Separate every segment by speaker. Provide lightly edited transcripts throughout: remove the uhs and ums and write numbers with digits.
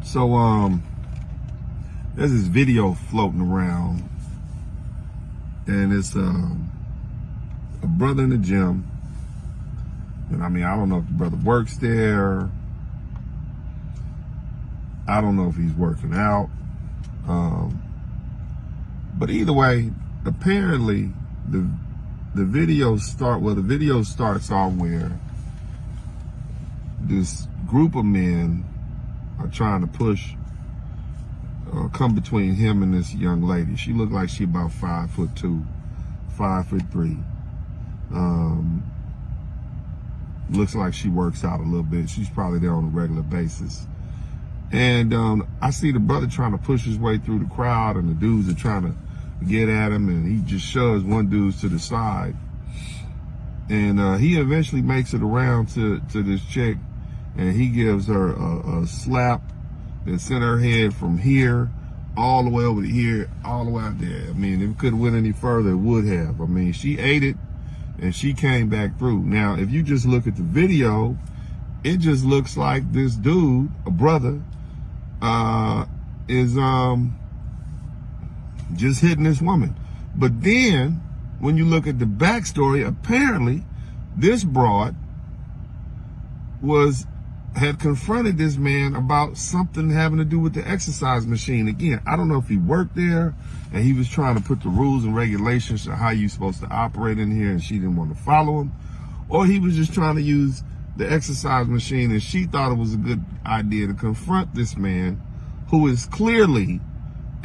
Speaker 1: So there's this video floating around, and it's a brother in the gym. And I mean, I don't know if the brother works there. I don't know if he's working out. But either way, apparently the video starts off where this group of men are trying to come between him and this young lady. She looked like she about 5'2", 5'3". Looks like she works out a little bit. She's probably there on a regular basis. And I see the brother trying to push his way through the crowd, and the dudes are trying to get at him, and he just shoves one dude to the side. And he eventually makes it around to this chick, and he gives her a slap that sent her head from here all the way over to here, all the way out there. I mean, if it could have went any further, it would have. I mean, she ate it, and she came back through. Now, if you just look at the video, it just looks like this dude, a brother, is just hitting this woman. But then, when you look at the backstory, apparently, this broad had confronted this man about something having to do with the exercise machine. Again, I don't know if he worked there and he was trying to put the rules and regulations to how you're supposed to operate in here, and she didn't want to follow him, or he was just trying to use the exercise machine and she thought it was a good idea to confront this man who is clearly,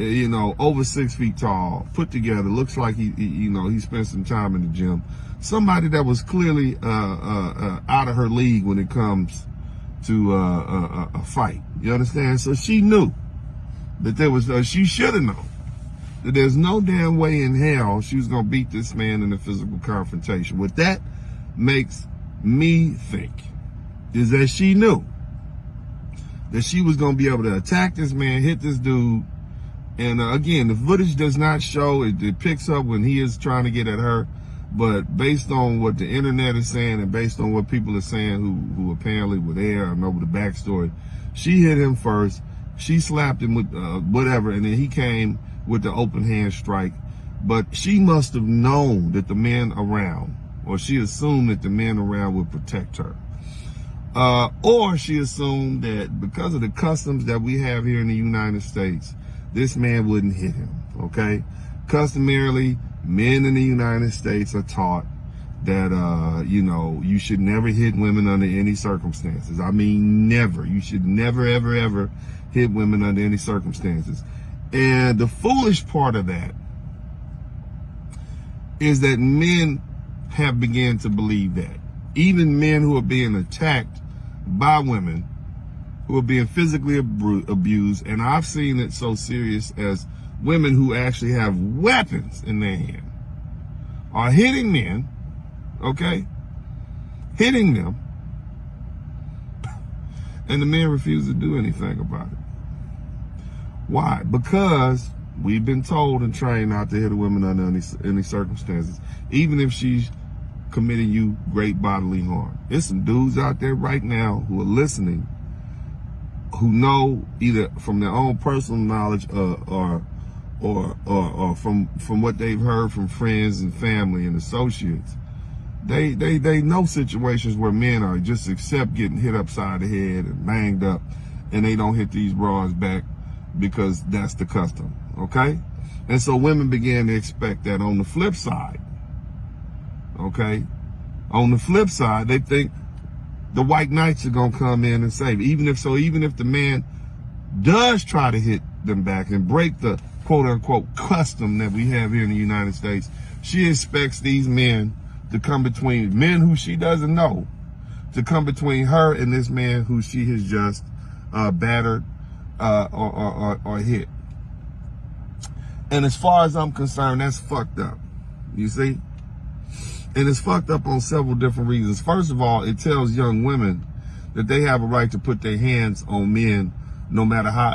Speaker 1: over 6 feet tall, put together, looks like he spent some time in the gym. Somebody that was clearly out of her league when it comes to a fight. You understand? So she knew that she should have known that there's no damn way in hell she was going to beat this man in a physical confrontation. What that makes me think is that she knew that she was going to be able to attack this man, hit this dude. And again, the footage does not show, it picks up when he is trying to get at her. But based on what the internet is saying and based on what people are saying who apparently were there and know the backstory, she hit him first. She slapped him with whatever, and then he came with the open hand strike. But she must have known that the men around, or she assumed that the men around would protect her. Or she assumed that because of the customs that we have here in the United States, this man wouldn't hit him, okay? Customarily, men in the United States are taught that, you should never hit women under any circumstances. I mean, never. You should never, ever, ever hit women under any circumstances. And the foolish part of that is that men have begun to believe that. Even men who are being attacked by women, who are being physically abused, and I've seen it so serious as women who actually have weapons in their hand are hitting men, okay? Hitting them, and the men refuse to do anything about it. Why? Because we've been told and trained not to hit a woman under any circumstances, even if she's committing you great bodily harm. There's some dudes out there right now who are listening, who know either from their own personal knowledge or from what they've heard from friends and family and associates. They know situations where men are just accept getting hit upside the head and banged up, and they don't hit these broads back because that's the custom, okay? And so women began to expect that. On the flip side, okay? On the flip side, they think the white knights are gonna come in and save. Even if the man does try to hit them back and break the quote unquote custom that we have here in the United States, she expects these men to come between, men who she doesn't know, to come between her and this man who she has just battered or hit. And as far as I'm concerned, that's fucked up. You see? And it's fucked up on several different reasons. First of all, it tells young women that they have a right to put their hands on men no matter how,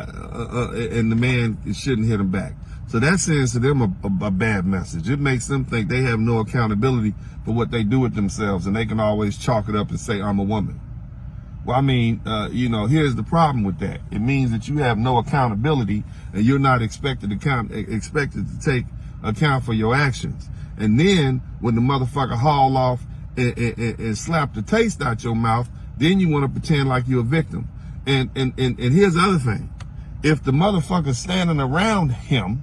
Speaker 1: and the man shouldn't hit them back. So that sends to them a bad message. It makes them think they have no accountability for what they do with themselves, and they can always chalk it up and say, I'm a woman. Well, I mean, here's the problem with that. It means that you have no accountability, and you're not expected to take account for your actions. And then when the motherfucker haul off and slap the taste out your mouth, then you want to pretend like you're a victim. And here's the other thing. If the motherfucker standing around him,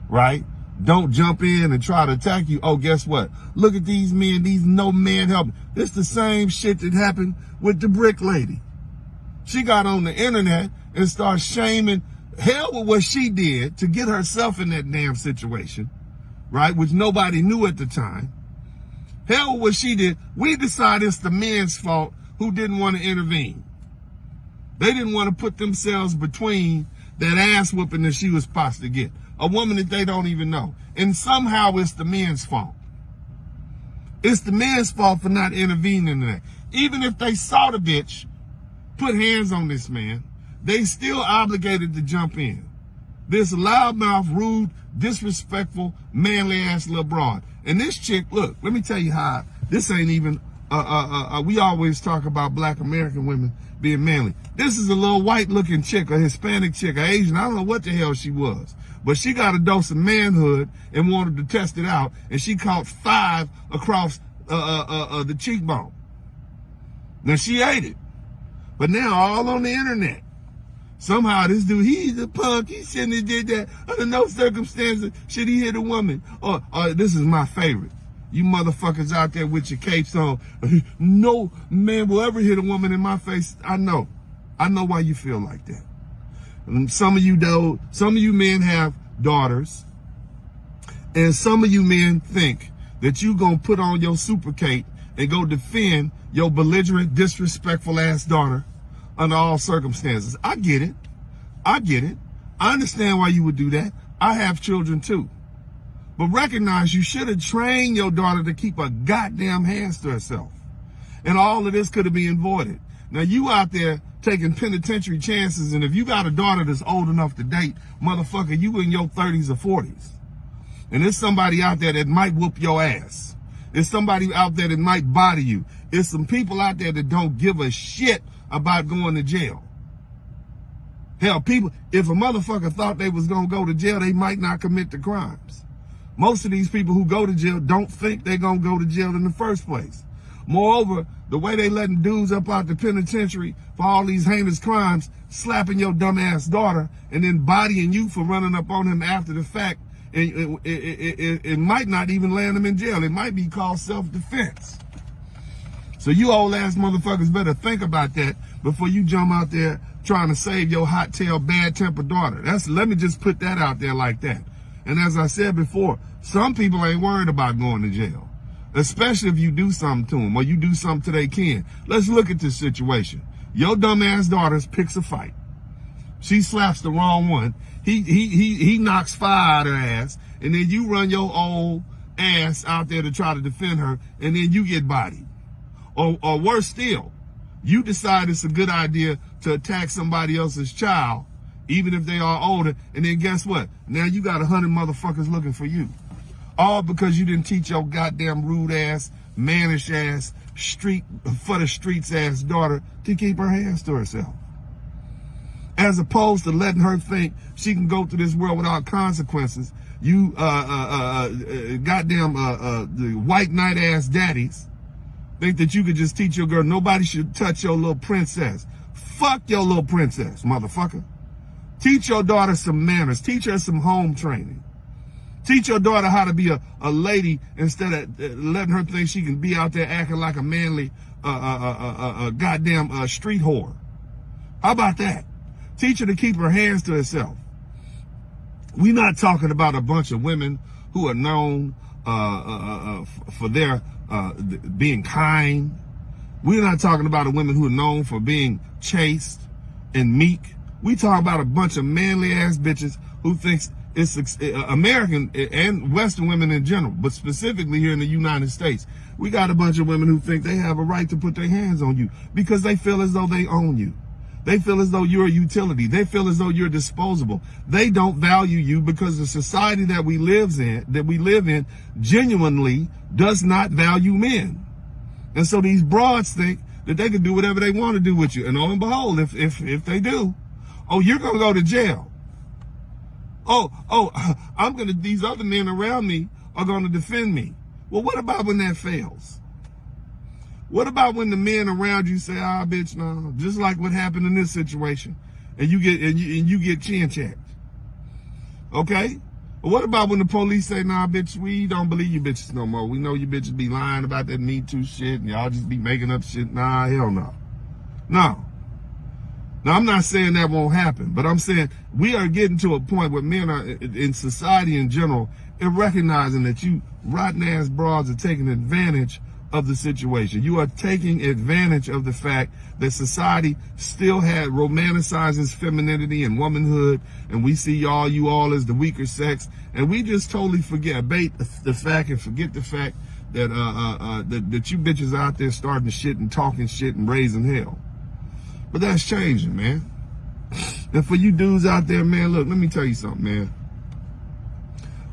Speaker 1: right, don't jump in and try to attack you, oh, guess what? Look at these men, these no man help. It's the same shit that happened with the brick lady. She got on the internet and started shaming hell with what she did to get herself in that damn situation, right, which nobody knew at the time. Hell with what she did. We decide it's the men's fault who didn't want to intervene. They didn't want to put themselves between that ass whooping that she was supposed to get. A woman that they don't even know. And somehow it's the men's fault. It's the men's fault for not intervening in that. Even if they saw the bitch put hands on this man, they still obligated to jump in. This loudmouth, rude, disrespectful, manly ass little broad. And this chick, look, let me tell you how, this ain't even, we always talk about black American women being manly. This is a little white looking chick, a Hispanic chick, a Asian, I don't know what the hell she was. But she got a dose of manhood and wanted to test it out, and she caught 5 across the cheekbone. Now she ate it, but now all on the internet. Somehow this dude, he's a punk, he shouldn't have did that. Under no circumstances should he hit a woman. Or this is my favorite. You motherfuckers out there with your capes on. No man will ever hit a woman in my face. I know why you feel like that. And some of you men have daughters, and some of you men think that you gonna put on your super cape and go defend your belligerent, disrespectful ass daughter under all circumstances. I get it. I understand why you would do that. I have children too. But recognize you should have trained your daughter to keep her goddamn hands to herself. And all of this could have been avoided. Now you out there taking penitentiary chances, and if you got a daughter that's old enough to date, motherfucker, you in your 30s or 40s. And there's somebody out there that might whoop your ass. There's somebody out there that might body you. There's some people out there that don't give a shit about going to jail. Hell, people, if a motherfucker thought they was gonna go to jail, they might not commit the crimes. Most of these people who go to jail don't think they're gonna go to jail in the first place. Moreover, the way they letting dudes up out the penitentiary for all these heinous crimes, slapping your dumb ass daughter and then bodying you for running up on him after the fact, it might not even land them in jail. It might be called self-defense. So you old ass motherfuckers better think about that before you jump out there trying to save your hot tail, bad tempered daughter. Let me just put that out there like that. And as I said before, some people ain't worried about going to jail, especially if you do something to them or you do something to their kin. Let's look at this situation. Your dumb ass daughter picks a fight. She slaps the wrong one. He knocks fire out her ass, and then you run your old ass out there to try to defend her, and then you get bodied. Or worse still, you decide it's a good idea to attack somebody else's child, even if they are older, and then guess what? Now you got 100 motherfuckers looking for you. All because you didn't teach your goddamn rude ass, mannish ass, for the streets ass daughter to keep her hands to herself. As opposed to letting her think she can go through this world without consequences, you the white knight ass daddies think that you could just teach your girl, nobody should touch your little princess. Fuck your little princess, motherfucker. Teach your daughter some manners. Teach her some home training. Teach your daughter how to be a lady instead of letting her think she can be out there acting like a manly goddamn street whore. How about that? Teach her to keep her hands to herself. We're not talking about a bunch of women who are known for their being kind. We're not talking about a women who are known for being chaste and meek. We talking about a bunch of manly ass bitches who thinks it's American and Western women in general, but specifically here in the United States. We got a bunch of women who think they have a right to put their hands on you because they feel as though they own you. They feel as though you're a utility. They feel as though you're disposable. They don't value you because the society that we live in genuinely does not value men. And so these broads think that they can do whatever they want to do with you. And lo and behold, if they do, oh, you're going to go to jail. These other men around me are going to defend me. Well, what about when that fails? What about when the men around you say, bitch, no, just like what happened in this situation, and you get chin checked? Okay? Well, what about when the police say, nah, bitch, we don't believe you bitches no more. We know you bitches be lying about that Me Too shit, and y'all just be making up shit. Nah, hell no. No. Now, I'm not saying that won't happen, but I'm saying we are getting to a point where men are, in society in general, and recognizing that you rotten-ass broads are taking advantage of the situation. You are taking advantage of the fact that society still romanticizes femininity and womanhood, and we see you all as the weaker sex, and we just totally forget the fact that that you bitches out there starting shit and talking shit and raising hell. But that's changing, man. And for you dudes out there, man, look, let me tell you something, man.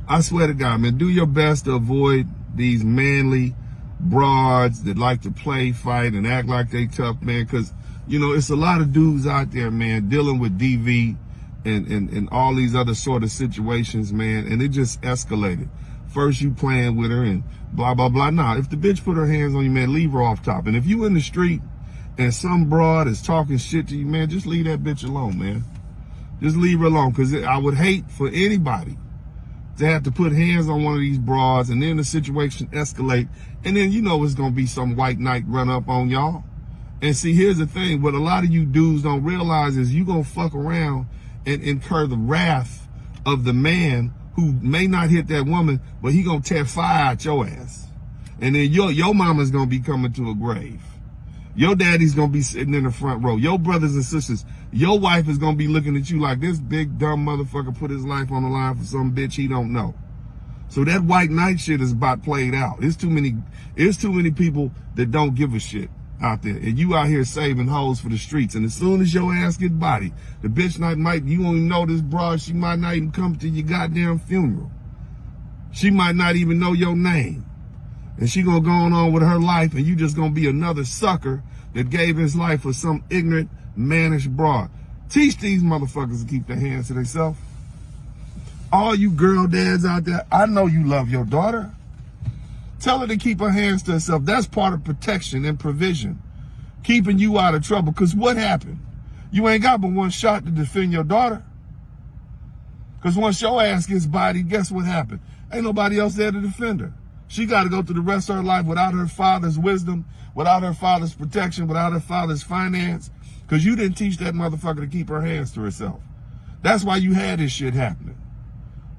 Speaker 1: I swear to God, man, do your best to avoid these manly broads that like to play, fight, and act like they tough, man, because, it's a lot of dudes out there, man, dealing with DV and all these other sort of situations, man, and it just escalated. First you playing with her and blah, blah, blah. Nah, if the bitch put her hands on you, man, leave her off top. And if you in the street and some broad is talking shit to you, man, just leave that bitch alone, man. Just leave her alone, because I would hate for anybody to have to put hands on one of these broads and then the situation escalate, and then it's going to be some white knight run up on y'all. And see, here's the thing, what a lot of you dudes don't realize is you going to fuck around and incur the wrath of the man who may not hit that woman, but he going to tear fire out your ass. And then your mama's going to be coming to a grave. Your daddy's going to be sitting in the front row. Your brothers and sisters, your wife is going to be looking at you like this big dumb motherfucker put his life on the line for some bitch he don't know. So that white knight shit is about played out. There's too many people that don't give a shit out there. And you out here saving hoes for the streets. And as soon as your ass get bodied, the bitch you won't even know this broad, she might not even come to your goddamn funeral. She might not even know your name. And she gonna go on with her life, and you just gonna be another sucker that gave his life for some ignorant, mannish broad. Teach these motherfuckers to keep their hands to themselves. All you girl dads out there, I know you love your daughter. Tell her to keep her hands to herself. That's part of protection and provision, keeping you out of trouble. Because what happened? You ain't got but one shot to defend your daughter. Because once your ass gets bodied, guess what happened? Ain't nobody else there to defend her. She got to go through the rest of her life without her father's wisdom, without her father's protection, without her father's finance, because you didn't teach that motherfucker to keep her hands to herself. That's why you had this shit happening.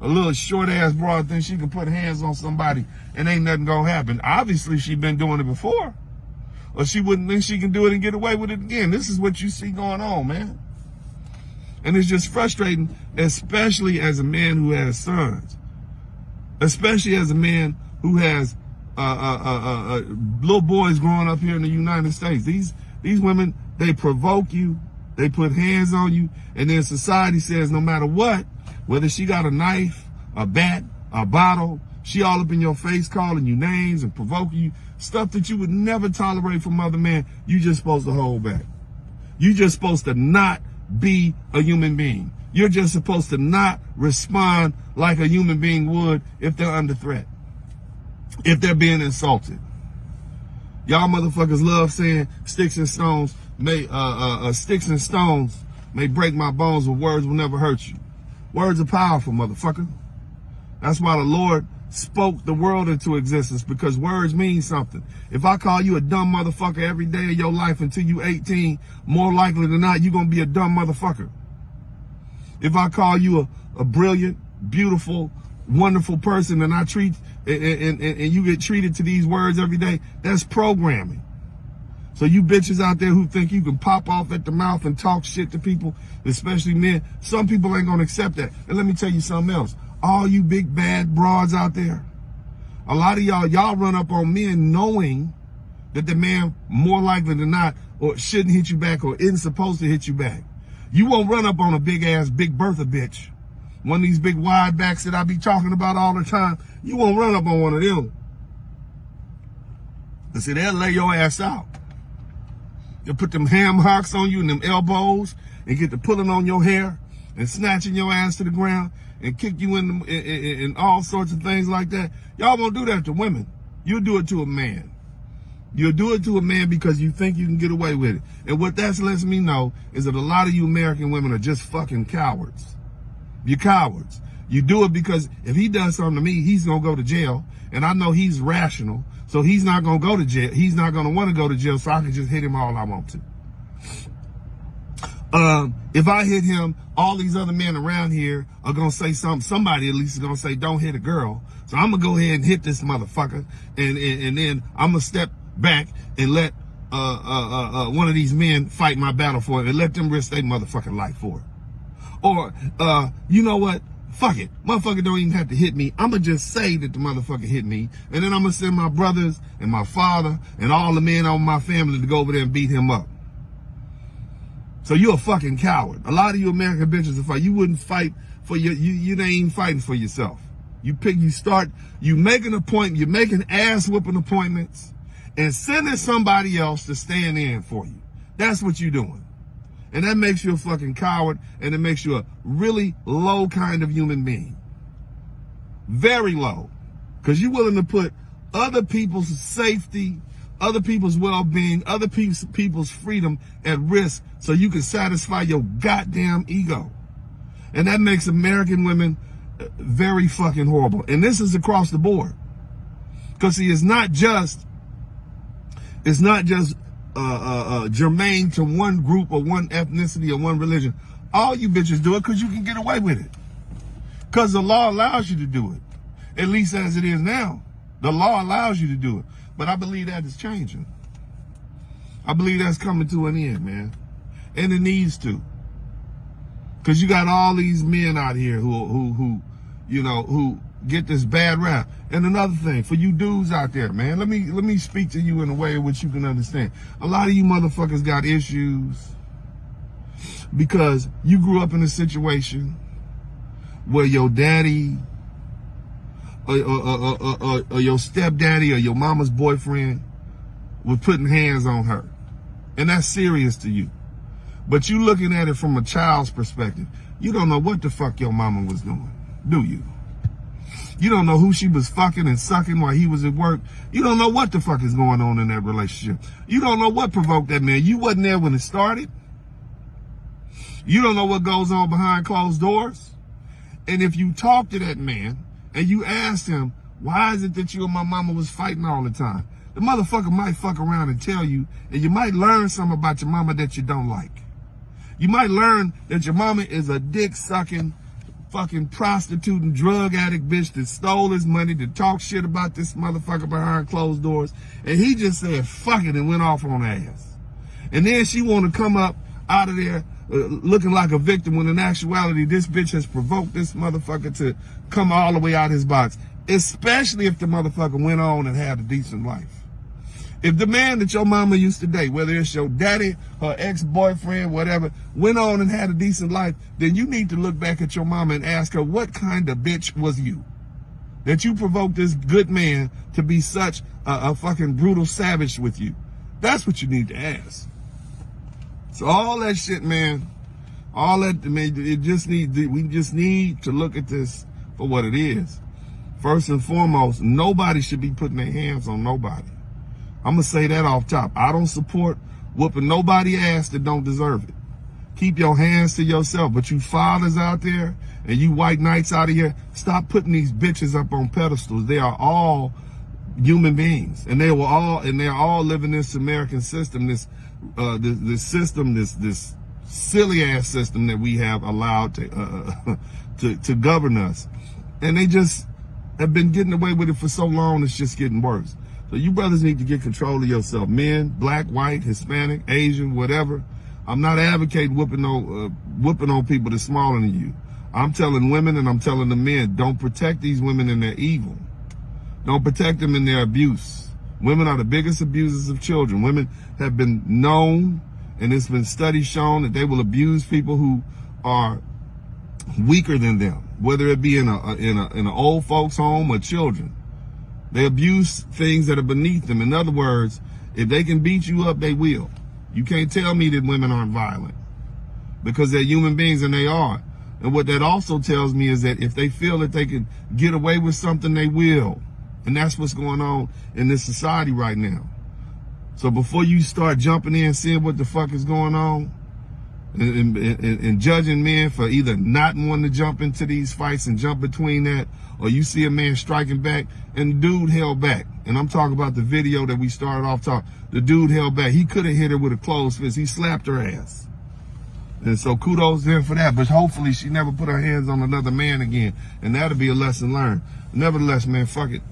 Speaker 1: A little short-ass broad thinks she can put hands on somebody and ain't nothing gonna happen. Obviously, she been doing it before, or she wouldn't think she can do it and get away with it again. This is what you see going on, man. And it's just frustrating, especially as a man who has sons, especially as a man who has little boys growing up here in the United States. These women, they provoke you, they put hands on you, and then society says no matter what, whether she got a knife, a bat, a bottle, she all up in your face calling you names and provoking you, stuff that you would never tolerate from other men, you just supposed to hold back. You just supposed to not be a human being. You're just supposed to not respond like a human being would if they're under threat, if they're being insulted. Y'all motherfuckers love saying sticks and stones may break my bones, but words will never hurt you. Words are powerful, motherfucker. That's why the Lord spoke the world into existence, because words mean something. If I call you a dumb motherfucker every day of your life until you 18, more likely than not, you're going to be a dumb motherfucker. If I call you a brilliant, beautiful, wonderful person and I treat and you get treated to these words every day, that's programming. So you bitches out there who think you can pop off at the mouth and talk shit to people, especially men, some people ain't gonna accept that. And let me tell you something else. All you big bad broads out there, a lot of y'all run up on men knowing that the man more likely than not or shouldn't hit you back or isn't supposed to hit you back. You won't run up on a big ass Big Bertha bitch, one of these big wide backs that I be talking about all the time. You won't run up on one of them. And see, they'll lay your ass out. They'll put them ham hocks on you and them elbows and get to pulling on your hair and snatching your ass to the ground and kick you in all sorts of things like that. Y'all won't do that to women. You'll do it to a man. You'll do it to a man because you think you can get away with it. And what that lets me know is that a lot of you American women are just fucking cowards. You're cowards. You do it because if he does something to me, he's going to go to jail. And I know he's rational. So he's not going to go to jail. He's not going to want to go to jail, so I can just hit him all I want to. If I hit him, all these other men around here are going to say something. Somebody at least is going to say, don't hit a girl. So I'm going to go ahead and hit this motherfucker. And then I'm going to step back and let one of these men fight my battle for it and let them risk their motherfucking life for it. Or, you know what? Fuck it. Motherfucker don't even have to hit me. I'm going to just say that the motherfucker hit me. And then I'm going to send my brothers and my father and all the men on my family to go over there and beat him up. So you're a fucking coward. A lot of you American bitches are fight. You wouldn't fight for you ain't even fighting for yourself. You make an appointment, you're making ass whooping appointments and sending somebody else to stand in for you. That's what you're doing. And that makes you a fucking coward, and it makes you a really low kind of human being. Very low. Because you're willing to put other people's safety, other people's well-being, other people's freedom at risk so you can satisfy your goddamn ego. And that makes American women very fucking horrible. And this is across the board. Because see, it's not just germane to one group or one ethnicity or one religion. All you bitches do it because you can get away with it. Because the law allows you to do it. At least as it is now. The law allows you to do it. But I believe that is changing. I believe that's coming to an end, man. And it needs to. Because you got all these men out here who get this bad rap. And another thing, for you dudes out there, man, let me speak to you in a way in which you can understand. A lot of you motherfuckers got issues because you grew up in a situation where your daddy or your stepdaddy or your mama's boyfriend was putting hands on her. And that's serious to you. But you looking at it from a child's perspective. You don't know what the fuck your mama was doing, do you? You don't know who she was fucking and sucking while he was at work. You don't know what the fuck is going on in that relationship. You don't know what provoked that man. You wasn't there when it started. You don't know what goes on behind closed doors. And if you talk to that man and you ask him, why is it that you and my mama was fighting all the time? The motherfucker might fuck around and tell you, and you might learn something about your mama that you don't like. You might learn that your mama is a dick-sucking, fucking prostitute and drug addict bitch that stole his money to talk shit about this motherfucker behind closed doors. And he just said, fuck it, and went off on her ass. And then she want to come up out of there looking like a victim when in actuality, this bitch has provoked this motherfucker to come all the way out his box. Especially if the motherfucker went on and had a decent life. If the man that your mama used to date, whether it's your daddy, her ex-boyfriend, whatever, went on and had a decent life, then you need to look back at your mama and ask her, what kind of bitch was you? That you provoked this good man to be such a fucking brutal savage with you. That's what you need to ask. So all that shit, man, all that, man, we just need to look at this for what it is. First and foremost, nobody should be putting their hands on nobody. I'm going to say that off top. I don't support whooping nobody ass that don't deserve it. Keep your hands to yourself. But you fathers out there and you white knights out of here, stop putting these bitches up on pedestals. They are all human beings. And they're all living this American system, this silly ass system that we have allowed to govern us. And they just have been getting away with it for so long, it's just getting worse. So you brothers need to get control of yourself. Men, black, white, Hispanic, Asian, whatever. I'm not advocating whooping on people that's smaller than you. I'm telling women and I'm telling the men, don't protect these women in their evil. Don't protect them in their abuse. Women are the biggest abusers of children. Women have been known, and it's been studies shown that they will abuse people who are weaker than them, whether it be in an old folks home or children. They abuse things that are beneath them. In other words, if they can beat you up, they will. You can't tell me that women aren't violent, because they're human beings, and they are. And what that also tells me is that if they feel that they can get away with something, they will. And that's what's going on in this society right now. So before you start jumping in, seeing what the fuck is going on, and judging men for either not wanting to jump into these fights and jump between that, or you see a man striking back, and the dude held back. And I'm talking about the video that we started off talking. The dude held back. He could have hit her with a closed fist. He slapped her ass. And so kudos to him for that. But hopefully she never put her hands on another man again. And that'll be a lesson learned. Nevertheless, man, fuck it.